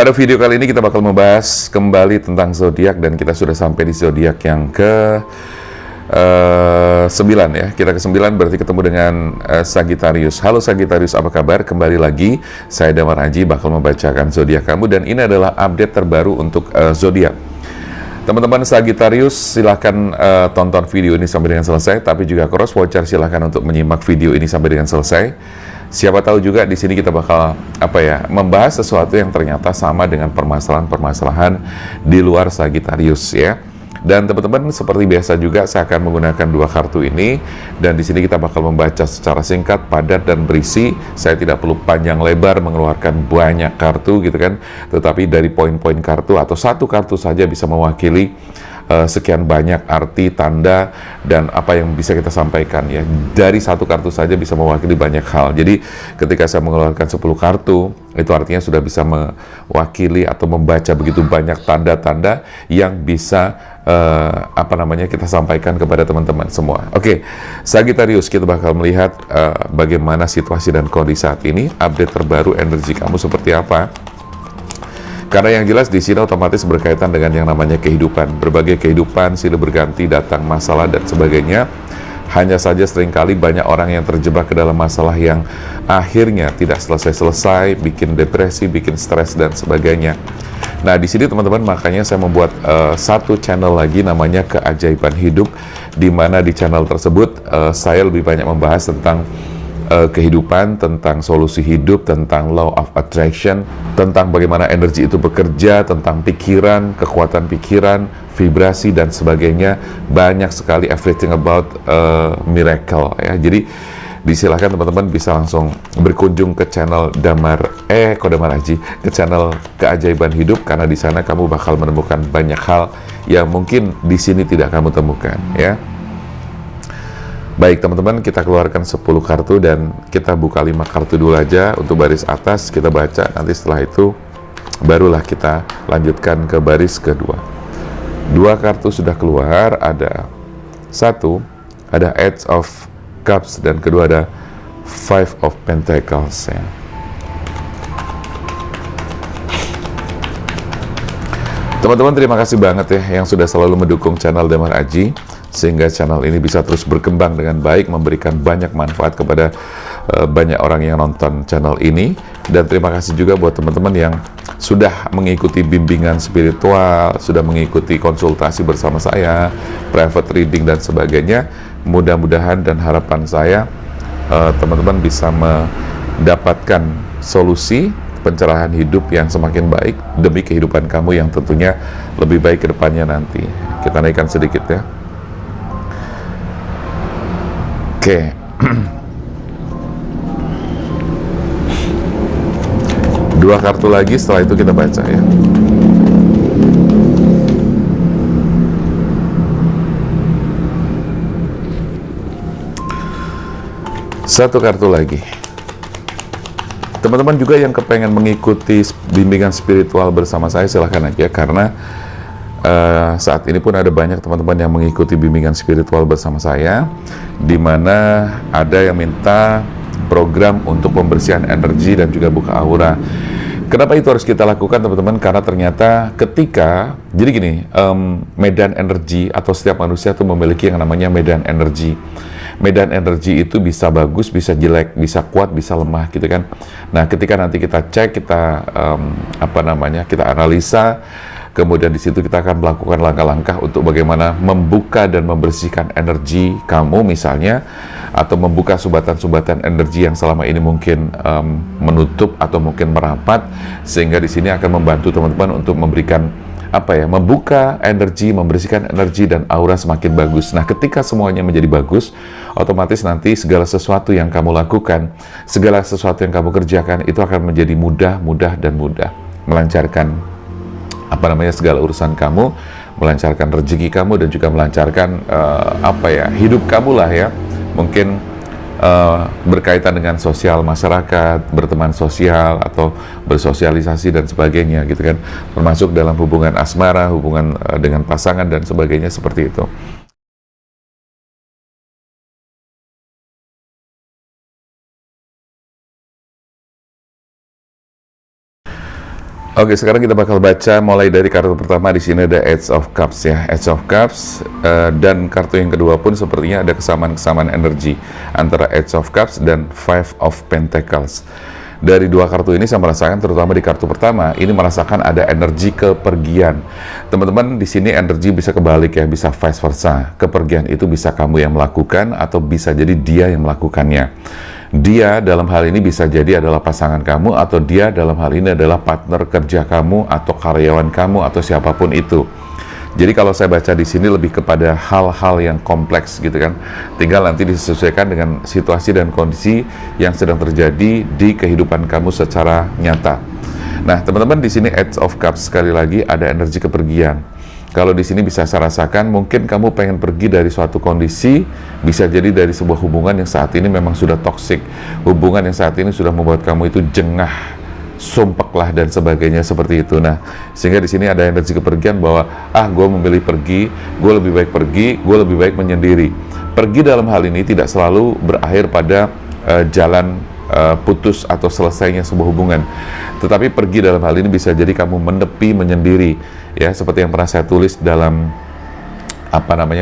Pada video kali ini kita bakal membahas kembali tentang zodiak dan kita sudah sampai di zodiak yang ke 9 ya. Kita ke 9 berarti ketemu dengan Sagittarius. Halo Sagittarius, apa kabar? Kembali lagi saya Damar Haji bakal membacakan zodiak kamu dan ini adalah update terbaru untuk zodiak. Teman-teman Sagittarius, silahkan tonton video ini sampai dengan selesai, tapi juga cross watcher silahkan untuk menyimak video ini sampai dengan selesai. Siapa tahu juga di sini kita bakal membahas sesuatu yang ternyata sama dengan permasalahan-permasalahan di luar Sagittarius ya. Dan teman-teman, seperti biasa juga saya akan menggunakan dua kartu ini dan di sini kita bakal membaca secara singkat, padat dan berisi. Saya tidak perlu panjang lebar mengeluarkan banyak kartu gitu kan, tetapi dari poin-poin kartu atau satu kartu saja bisa mewakili sekian banyak arti, tanda, dan apa yang bisa kita sampaikan ya. Dari satu kartu saja bisa mewakili banyak hal. Jadi ketika saya mengeluarkan 10 kartu, itu artinya sudah bisa mewakili atau membaca begitu banyak tanda-tanda yang bisa kita sampaikan kepada teman-teman semua. Oke, Sagittarius, kita bakal melihat bagaimana situasi dan kondisi saat ini, update terbaru energi kamu seperti apa. Karena yang jelas di sini otomatis berkaitan dengan yang namanya kehidupan. Berbagai kehidupan silih berganti, datang masalah dan sebagainya. Hanya saja seringkali banyak orang yang terjebak ke dalam masalah yang akhirnya tidak selesai-selesai, bikin depresi, bikin stres dan sebagainya. Nah, di sini teman-teman, makanya saya membuat satu channel lagi namanya Keajaiban Hidup, di mana di channel tersebut saya lebih banyak membahas tentang kehidupan, tentang solusi hidup, tentang law of attraction, tentang bagaimana energi itu bekerja, tentang pikiran, kekuatan pikiran, vibrasi dan sebagainya. Banyak sekali everything about miracle ya. Jadi disilahkan teman-teman bisa langsung berkunjung ke channel Damar Haji, ke channel Keajaiban Hidup, karena di sana kamu bakal menemukan banyak hal yang mungkin di sini tidak kamu temukan ya. Baik teman-teman, kita keluarkan 10 kartu dan kita buka 5 kartu dulu aja untuk baris atas, kita baca, nanti setelah itu barulah kita lanjutkan ke baris kedua. 2 kartu sudah keluar, ada 1, ada Eight of Cups dan kedua ada Five of Pentacles ya. Teman-teman, terima kasih banget ya yang sudah selalu mendukung channel Damar Haji, sehingga channel ini bisa terus berkembang dengan baik, memberikan banyak manfaat kepada banyak orang yang nonton channel ini. Dan terima kasih juga buat teman-teman yang sudah mengikuti bimbingan spiritual, sudah mengikuti konsultasi bersama saya, private reading dan sebagainya. Mudah-mudahan dan harapan saya teman-teman bisa mendapatkan solusi pencerahan hidup yang semakin baik demi kehidupan kamu yang tentunya lebih baik ke depannya nanti. Kita naikkan sedikit ya. Oke. 2 kartu lagi, setelah itu kita baca ya. Satu kartu lagi. Teman-teman juga yang kepengen mengikuti bimbingan spiritual bersama saya, silahkan aja, karena saat ini pun ada banyak teman-teman yang mengikuti bimbingan spiritual bersama saya, di mana ada yang minta program untuk pembersihan energi dan juga buka aura. Kenapa itu harus kita lakukan teman-teman? Karena ternyata jadi gini, medan energi atau setiap manusia itu memiliki yang namanya medan energi. Medan energi itu bisa bagus, bisa jelek, bisa kuat, bisa lemah gitu kan. Nah, ketika nanti kita cek, kita kita analisa, kemudian di situ kita akan melakukan langkah-langkah untuk bagaimana membuka dan membersihkan energi kamu misalnya, atau membuka sumbatan-sumbatan energi yang selama ini mungkin menutup atau mungkin merapat, sehingga di sini akan membantu teman-teman untuk memberikan membuka energi, membersihkan energi dan aura semakin bagus. Nah, ketika semuanya menjadi bagus, otomatis nanti segala sesuatu yang kamu lakukan, segala sesuatu yang kamu kerjakan itu akan menjadi mudah, melancarkan segala urusan kamu, melancarkan rezeki kamu dan juga melancarkan hidup kamu lah ya. Mungkin berkaitan dengan sosial masyarakat, berteman sosial atau bersosialisasi dan sebagainya gitu kan, termasuk dalam hubungan asmara, hubungan dengan pasangan dan sebagainya seperti itu. Oke, sekarang kita bakal baca mulai dari kartu pertama. Di sini ada Ace of Cups ya, Ace of Cups, dan kartu yang kedua pun sepertinya ada kesamaan-kesamaan energi antara Ace of Cups dan Five of Pentacles. Dari dua kartu ini saya merasakan, terutama di kartu pertama, ini merasakan ada energi kepergian. Teman-teman, di sini energi bisa kebalik ya, bisa vice versa. Kepergian itu bisa kamu yang melakukan atau bisa jadi dia yang melakukannya. Dia dalam hal ini bisa jadi adalah pasangan kamu, atau dia dalam hal ini adalah partner kerja kamu atau karyawan kamu atau siapapun itu. Jadi kalau saya baca di sini lebih kepada hal-hal yang kompleks gitu kan. Tinggal nanti disesuaikan dengan situasi dan kondisi yang sedang terjadi di kehidupan kamu secara nyata. Nah, teman-teman, di sini Eight of Cups, sekali lagi ada energi kepergian. Kalau di sini bisa saya rasakan, mungkin kamu pengen pergi dari suatu kondisi, bisa jadi dari sebuah hubungan yang saat ini memang sudah toksik, hubungan yang saat ini sudah membuat kamu itu jengah, sumpek lah dan sebagainya seperti itu. Nah, sehingga di sini ada energi kepergian bahwa gue memilih pergi, gue lebih baik pergi, gue lebih baik menyendiri. Pergi dalam hal ini tidak selalu berakhir pada jalan putus atau selesainya sebuah hubungan, tetapi pergi dalam hal ini bisa jadi kamu menepi, menyendiri ya, seperti yang pernah saya tulis dalam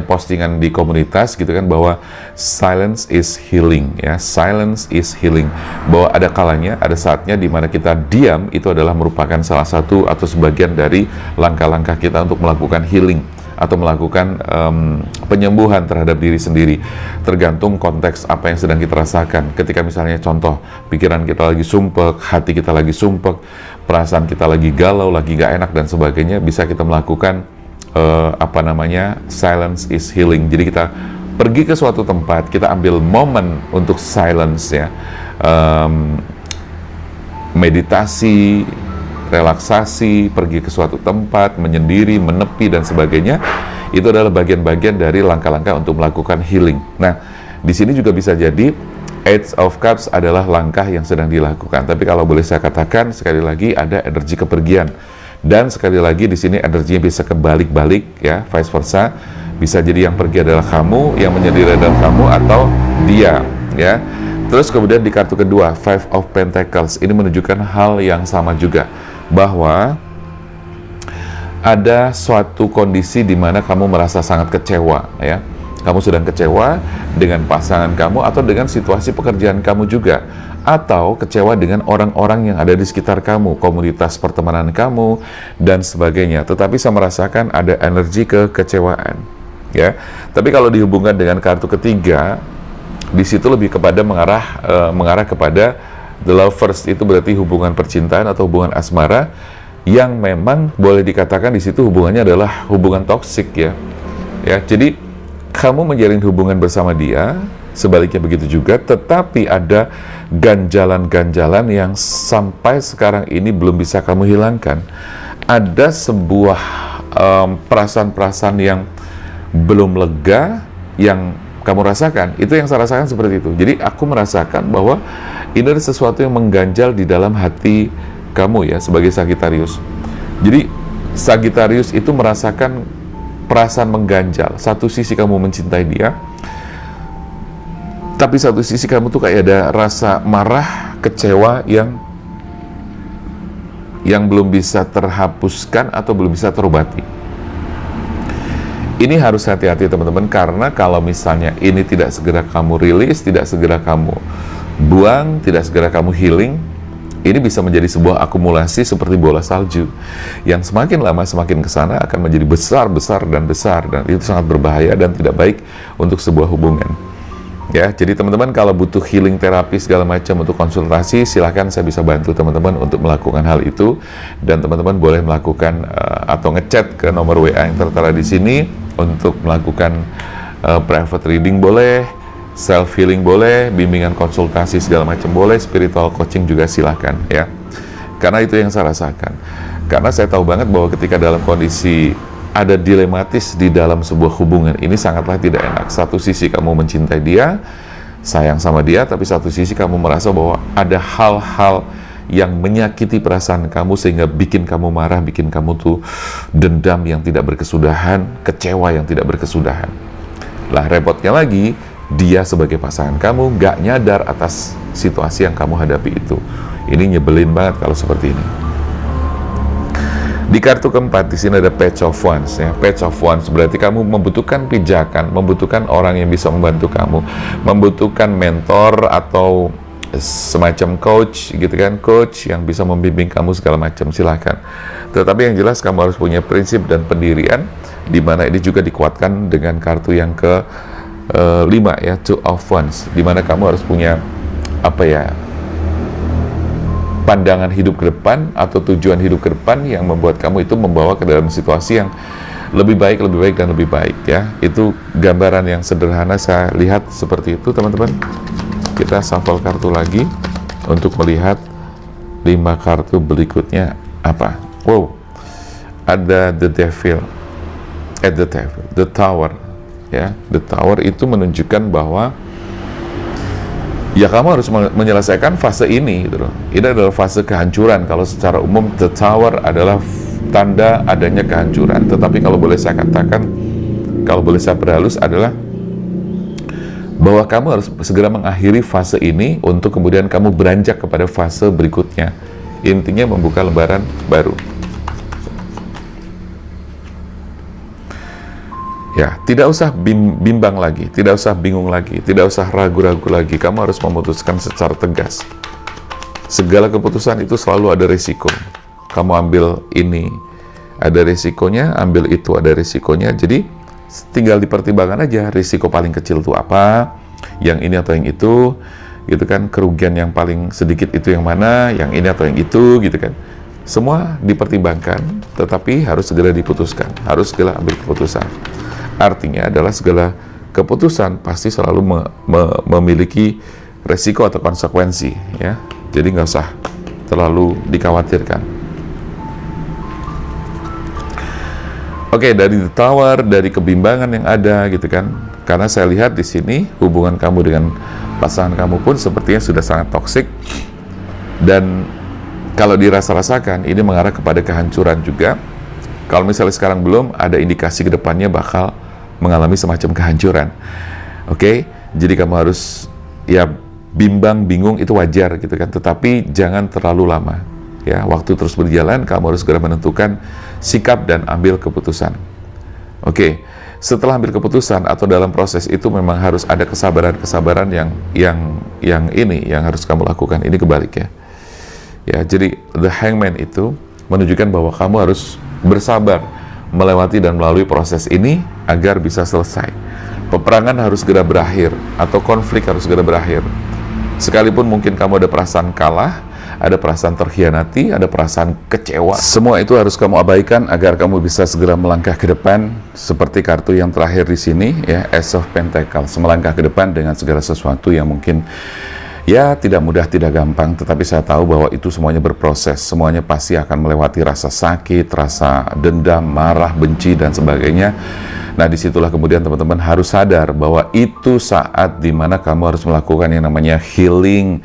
postingan di komunitas gitu kan, bahwa silence is healing ya, silence is healing, bahwa ada kalanya, ada saatnya di mana kita diam itu adalah merupakan salah satu atau sebagian dari langkah-langkah kita untuk melakukan healing atau melakukan penyembuhan terhadap diri sendiri, tergantung konteks apa yang sedang kita rasakan. Ketika misalnya contoh, pikiran kita lagi sumpek, hati kita lagi sumpek, perasaan kita lagi galau, lagi gak enak dan sebagainya, bisa kita melakukan silence is healing. Jadi kita pergi ke suatu tempat, kita ambil momen untuk silence ya, meditasi, relaksasi, pergi ke suatu tempat, menyendiri, menepi dan sebagainya. Itu adalah bagian-bagian dari langkah-langkah untuk melakukan healing. Nah, di sini juga bisa jadi Eight of Cups adalah langkah yang sedang dilakukan. Tapi kalau boleh saya katakan sekali lagi, ada energi kepergian. Dan sekali lagi di sini energinya bisa kebalik-balik ya, vice versa. Bisa jadi yang pergi adalah kamu, yang menyendiri adalah kamu, atau dia ya. Terus kemudian di kartu kedua, Five of Pentacles, ini menunjukkan hal yang sama juga, bahwa ada suatu kondisi di mana kamu merasa sangat kecewa ya. Kamu sedang kecewa dengan pasangan kamu atau dengan situasi pekerjaan kamu juga, atau kecewa dengan orang-orang yang ada di sekitar kamu, komunitas pertemanan kamu dan sebagainya. Tetapi saya merasakan ada energi kekecewaan ya. Tapi kalau dihubungkan dengan kartu ketiga, di situ lebih kepada mengarah kepada the lovers, itu berarti hubungan percintaan atau hubungan asmara yang memang boleh dikatakan di situ hubungannya adalah hubungan toksik ya. Ya, jadi kamu menjalin hubungan bersama dia, sebaliknya begitu juga, tetapi ada ganjalan-ganjalan yang sampai sekarang ini belum bisa kamu hilangkan. Ada sebuah perasaan-perasaan yang belum lega yang kamu rasakan. Itu yang saya rasakan seperti itu. Jadi aku merasakan bahwa ini ada sesuatu yang mengganjal di dalam hati kamu ya, sebagai Sagittarius. Jadi Sagittarius itu merasakan perasaan mengganjal. Satu sisi kamu mencintai dia, tapi satu sisi kamu tuh kayak ada rasa marah, kecewa yang belum bisa terhapuskan atau belum bisa terobati. Ini harus hati-hati teman-teman, karena kalau misalnya ini tidak segera kamu rilis, tidak segera kamu buang, tidak segera kamu healing, ini bisa menjadi sebuah akumulasi seperti bola salju yang semakin lama semakin kesana akan menjadi besar, dan itu sangat berbahaya dan tidak baik untuk sebuah hubungan. Ya, jadi teman-teman kalau butuh healing terapi segala macam untuk konsultasi, silahkan saya bisa bantu teman-teman untuk melakukan hal itu, dan teman-teman boleh melakukan atau ngechat ke nomor WA yang tertera di sini untuk melakukan private reading boleh, self healing boleh, bimbingan konsultasi segala macam boleh, spiritual coaching juga silahkan ya. Karena itu yang saya rasakan. Karena saya tahu banget bahwa ketika dalam kondisi ada dilematis di dalam sebuah hubungan ini sangatlah tidak enak. Satu sisi kamu mencintai dia, sayang sama dia, tapi satu sisi kamu merasa bahwa ada hal-hal yang menyakiti perasaan kamu sehingga bikin kamu marah, bikin kamu tuh dendam yang tidak berkesudahan, kecewa yang tidak berkesudahan. Lah repotnya lagi, dia sebagai pasangan kamu gak nyadar atas situasi yang kamu hadapi itu. Ini nyebelin banget kalau seperti ini. Di kartu keempat di sini ada Page of Wands ya. Page of Wands berarti kamu membutuhkan pijakan, membutuhkan orang yang bisa membantu kamu, membutuhkan mentor atau semacam coach gitu kan, coach yang bisa membimbing kamu segala macam, silakan. Tetapi yang jelas kamu harus punya prinsip dan pendirian, di mana ini juga dikuatkan dengan kartu yang ke 5 ya, Two of Wands, di mana kamu harus punya apa ya, pandangan hidup ke depan atau tujuan hidup ke depan yang membuat kamu itu membawa ke dalam situasi yang lebih baik, dan lebih baik ya. Itu gambaran yang sederhana saya lihat seperti itu, teman-teman. Kita shuffle kartu lagi untuk melihat 5 kartu berikutnya apa. Wow, ada The Devil, The Tower ya. The Tower itu menunjukkan bahwa ya kamu harus menyelesaikan fase ini gitu loh. Ini adalah fase kehancuran. Kalau secara umum The Tower adalah tanda adanya kehancuran. Tetapi kalau boleh saya katakan, kalau boleh saya perhalus adalah bahwa kamu harus segera mengakhiri fase ini untuk kemudian kamu beranjak kepada fase berikutnya. Intinya membuka lembaran baru. Ya, tidak usah bimbang lagi, tidak usah bingung lagi, tidak usah ragu-ragu lagi. Kamu harus memutuskan secara tegas. Segala keputusan itu selalu ada risiko. Kamu ambil ini, ada risikonya, ambil itu, ada risikonya. Jadi, tinggal dipertimbangkan aja, risiko paling kecil itu apa, yang ini atau yang itu, gitu kan. Kerugian yang paling sedikit itu yang mana, yang ini atau yang itu, gitu kan. Semua dipertimbangkan, tetapi harus segera diputuskan, harus segera ambil keputusan. Artinya adalah segala keputusan pasti selalu memiliki resiko atau konsekuensi ya. Jadi nggak usah terlalu dikhawatirkan. Oke, dari The Tower, dari kebimbangan yang ada gitu kan. Karena saya lihat di sini hubungan kamu dengan pasangan kamu pun sepertinya sudah sangat toksik, dan kalau dirasa-rasakan ini mengarah kepada kehancuran juga. Kalau misalnya sekarang belum, ada indikasi ke depannya bakal mengalami semacam kehancuran. Oke, jadi kamu harus ya bimbang, bingung itu wajar gitu kan, tetapi jangan terlalu lama ya. Waktu terus berjalan, kamu harus segera menentukan sikap dan ambil keputusan. Oke, setelah ambil keputusan atau dalam proses itu memang harus ada kesabaran yang harus kamu lakukan. Ini kebalik ya. Ya, jadi The Hangman itu menunjukkan bahwa kamu harus bersabar melewati dan melalui proses ini agar bisa selesai. Peperangan harus segera berakhir atau konflik harus segera berakhir. Sekalipun mungkin kamu ada perasaan kalah, ada perasaan terkhianati, ada perasaan kecewa, semua itu harus kamu abaikan agar kamu bisa segera melangkah ke depan seperti kartu yang terakhir di sini ya, Ace of Pentacles, melangkah ke depan dengan segala sesuatu yang mungkin ya tidak mudah, tidak gampang, tetapi saya tahu bahwa itu semuanya berproses, semuanya pasti akan melewati rasa sakit, rasa dendam, marah, benci, dan sebagainya. Nah, disitulah kemudian teman-teman harus sadar bahwa itu saat dimana kamu harus melakukan yang namanya healing,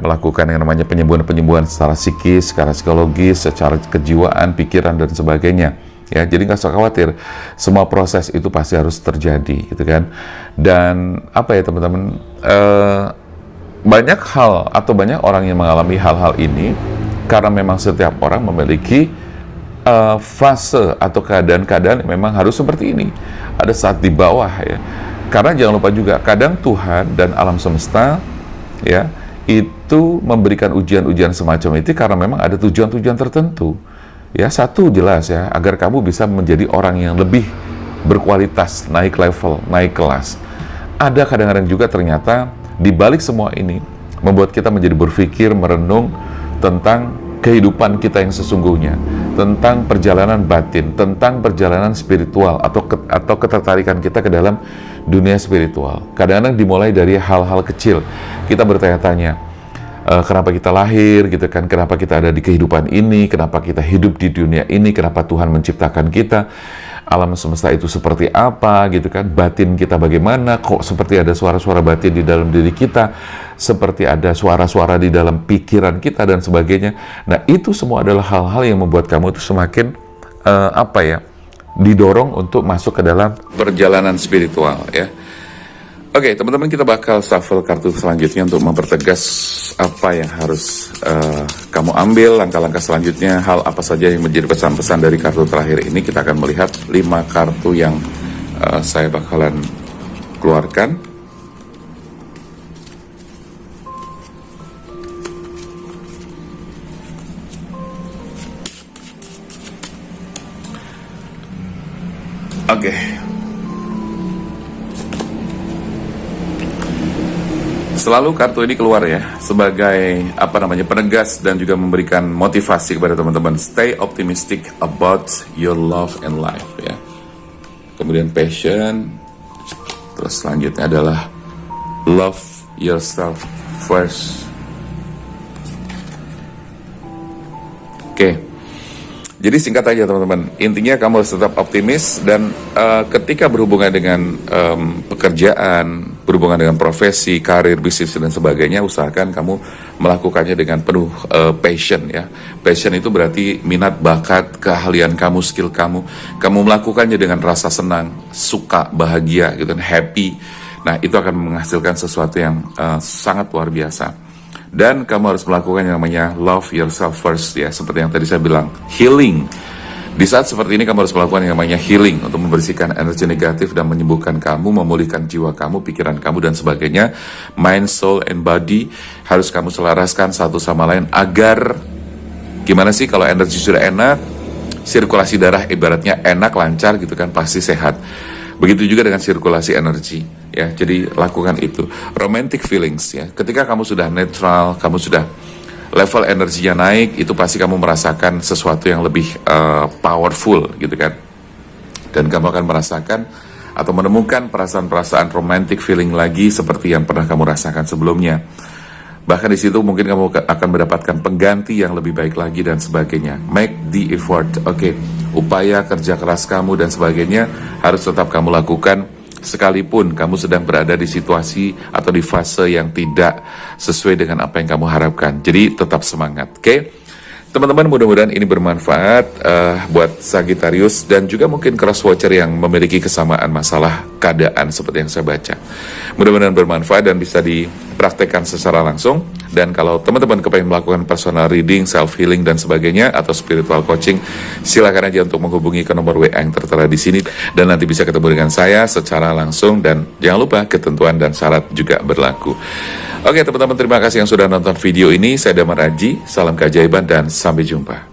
melakukan yang namanya penyembuhan secara psikis, secara psikologis, secara kejiwaan, pikiran, dan sebagainya. Ya, jadi nggak usah khawatir, semua proses itu pasti harus terjadi, gitu kan. Dan teman-teman, banyak hal atau banyak orang yang mengalami hal-hal ini karena memang setiap orang memiliki fase atau keadaan-keadaan yang memang harus seperti ini. Ada saat di bawah ya. Karena jangan lupa juga, kadang Tuhan dan alam semesta ya itu memberikan ujian-ujian semacam itu karena memang ada tujuan-tujuan tertentu. Ya, satu jelas ya, agar kamu bisa menjadi orang yang lebih berkualitas, naik level, naik kelas. Ada kadang-kadang juga ternyata di balik semua ini membuat kita menjadi berpikir, merenung tentang kehidupan kita yang sesungguhnya, tentang perjalanan batin, tentang perjalanan spiritual atau ketertarikan kita ke dalam dunia spiritual. Kadang-kadang dimulai dari hal-hal kecil. Kita bertanya-tanya, kenapa kita lahir gitu kan, kenapa kita ada di kehidupan ini, kenapa kita hidup di dunia ini, kenapa Tuhan menciptakan kita, alam semesta itu seperti apa gitu kan, batin kita bagaimana, kok seperti ada suara-suara batin di dalam diri kita, seperti ada suara-suara di dalam pikiran kita dan sebagainya. Nah, itu semua adalah hal-hal yang membuat kamu itu semakin didorong untuk masuk ke dalam perjalanan spiritual ya. Oke, teman-teman, kita bakal shuffle kartu selanjutnya untuk mempertegas apa yang harus kamu ambil, langkah-langkah selanjutnya, hal apa saja yang menjadi pesan-pesan dari kartu terakhir ini. Kita akan melihat 5 kartu yang saya bakalan keluarkan. Oke. Selalu kartu ini keluar ya sebagai penegas dan juga memberikan motivasi kepada teman-teman. Stay optimistic about your love and life ya. Kemudian passion. Terus selanjutnya adalah love yourself first. Oke. Jadi singkat aja teman-teman, intinya kamu harus tetap optimis dan ketika berhubungan dengan pekerjaan, berhubungan dengan profesi, karir, bisnis dan sebagainya, usahakan kamu melakukannya dengan penuh passion ya. Passion itu berarti minat, bakat, keahlian kamu, skill kamu. Kamu melakukannya dengan rasa senang, suka, bahagia gitu, happy. Nah itu akan menghasilkan sesuatu yang sangat luar biasa. Dan kamu harus melakukan yang namanya love yourself first ya, seperti yang tadi saya bilang, healing. Di saat seperti ini kamu harus melakukan yang namanya healing untuk membersihkan energi negatif dan menyembuhkan kamu, memulihkan jiwa kamu, pikiran kamu dan sebagainya. Mind, soul, and body harus kamu selaraskan satu sama lain agar gimana sih kalau energi sudah enak, sirkulasi darah ibaratnya enak, lancar gitu kan, pasti sehat. Begitu juga dengan sirkulasi energi ya, jadi lakukan itu. Romantic feelings ya, ketika kamu sudah netral, kamu sudah level energinya naik, itu pasti kamu merasakan sesuatu yang lebih powerful gitu kan. Dan kamu akan merasakan atau menemukan perasaan-perasaan romantic feeling lagi seperti yang pernah kamu rasakan sebelumnya. Bahkan di situ mungkin kamu akan mendapatkan pengganti yang lebih baik lagi dan sebagainya. Make the effort, oke. Upaya kerja keras kamu dan sebagainya harus tetap kamu lakukan sekalipun kamu sedang berada di situasi atau di fase yang tidak sesuai dengan apa yang kamu harapkan. Jadi tetap semangat, oke? Teman-teman, mudah-mudahan ini bermanfaat buat Sagittarius dan juga mungkin cross watcher yang memiliki kesamaan masalah keadaan seperti yang saya baca. Mudah-mudahan bermanfaat dan bisa dipraktekkan secara langsung. Dan kalau teman-teman kepengen melakukan personal reading, self-healing dan sebagainya atau spiritual coaching, silakan aja untuk menghubungi ke nomor WA yang tertera di sini dan nanti bisa ketemu dengan saya secara langsung. Dan jangan lupa ketentuan dan syarat juga berlaku. Oke teman-teman, terima kasih yang sudah nonton video ini. Saya Damar Aji, salam keajaiban dan sampai jumpa.